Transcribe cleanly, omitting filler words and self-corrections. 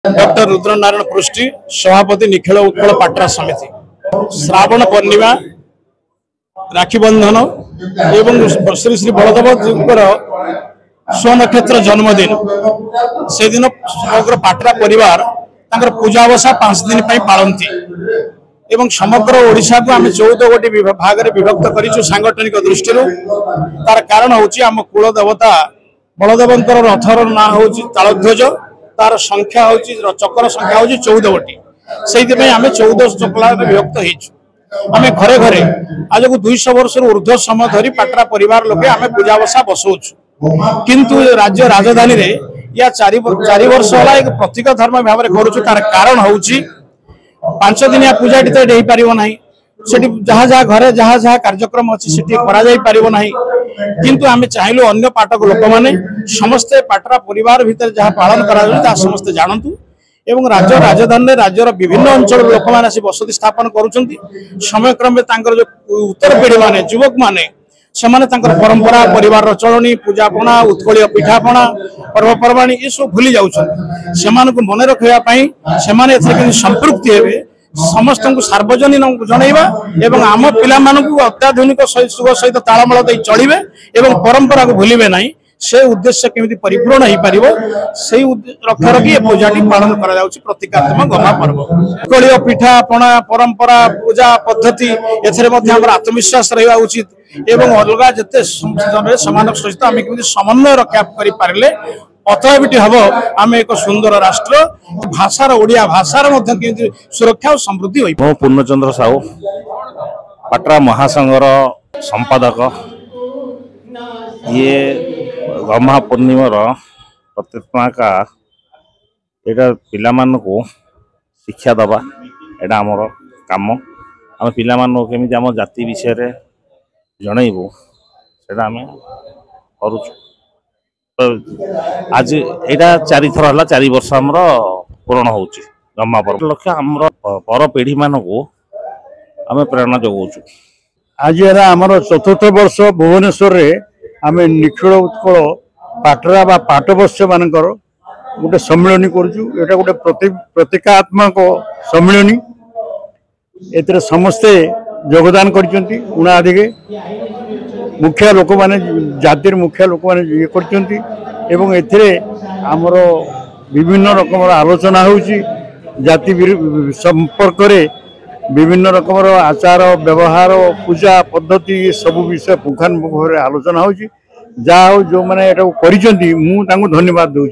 Doctor Rudranarayan पृष्टि सभापति निखिल उत्कल पाटरा समिति श्रावण पूर्णिमा राखी बंधन एवं श्री श्री बलदेव स्व नक्षत्र जन्मदिन से दिन समग्र पाटरा परिवार पूजावसा 5 दिन पालती एवं समग्र ओडिशा को आम 14 गोटी भाग में विभक्त करूँ सांगठनिक दृष्टि तार कारण हूँ आम कुल देवता बलदेव रथर ना हूँ तालध्वज तार संख्या हूँ चक्र संख्या हूँ 14 गोटी से आम 14 चकला विभक्त होमें घरे घरे आज को 200 वर्ष ऊर्ध्व समय धरी पाटरा परिवार लोके आम पूजावसा बसौचु किंतु राज्य राजधानी रे या 4 वर्ष है एक प्रतीक धर्म भाव में करुचु तार कारण हूँ 5 दिनिया पूजाटी तो ये पारना जहाँ जहाँ घरे जहाँ जहाँ कार्यक्रम अच्छी किंतु आम चाहलु अन्य पाटक लोक मैंने समस्ते पाटरा परिवार भितर जहाँ पालन करा समस्ते जानतु एवं राज्य राजधानी राज्यर विभिन्न अंचल लोक मैंने बसति स्थापन करुँच समय क्रम जो उत्तर पीढ़ी माने युवक माने सेमाने परंपरा परिवार चलनी पूजा पणा उत्कलीय पिठापणा पर्वपर्वाणी ये सब भूली जाऊँ मन रखा संपृक्ति हे समस्त को सार्वजनिक जनइबा एवं आम पिला अत्याधुनिक सुख सहित तालमेल दे चलिबे एवं परंपरा को भूलिबे नहीं से उद्देश्य केमिति परिपूर्ण हो पारिबो से लक्ष्य रखी पूजाटी पालन करा जाउछि प्रतीकात्मक गमा पर्व उत्कलीय पिठा पणा परंपरा पूजा पद्धति एथरे मध्ये हमर आत्मविश्वास रहिबा उचित एवं अलगा जते समान सहित आम केमिति समन्वय रक्षा करि पारले अतएबिटी हम आम एक सुंदर राष्ट्र भाषार ओडिया भाषार सुरक्षा और समृद्धि हो। मो पूर्णचंद्र साहू पाटरा महासंघर संपादक ये गम्हा पूर्णिमार प्रतिमा का यहाँ पिला को शिक्षा दबा यहाँ आमर काम आम पिला केमी आम जाति विषय जनइबू से आम करुचु तो आज यहाँ 4 थर है 4 वर्ष आमर पूरण हो गम्हा पर्व लक्ष्य आमर पर पीढ़ी मान को आम प्रेरणा जगाऊँ। आज आमर 4th वर्ष भुवनेश्वर आम निखिल उत्कल पाटरा बा पाटवर्ष्य मानकर गोटे सम्मिलनी करुँ गोटे प्रतीकात्मक सम्मिलनी ए समस्ते योगदान करछंती उना आदिके मुखिया लोक माने जातिर मुखिया लोक माने ये करछंती एवं एथिरे हमरो विभिन्न रकम आलोचना होउची जाति संपर्क रे विभिन्न रकम आचार व्यवहार पूजा पद्धति सब विषय पुंखानुपुंख आलोचना होउची जा जो माने एटा करिसंती मु तांको धन्यवाद दउ।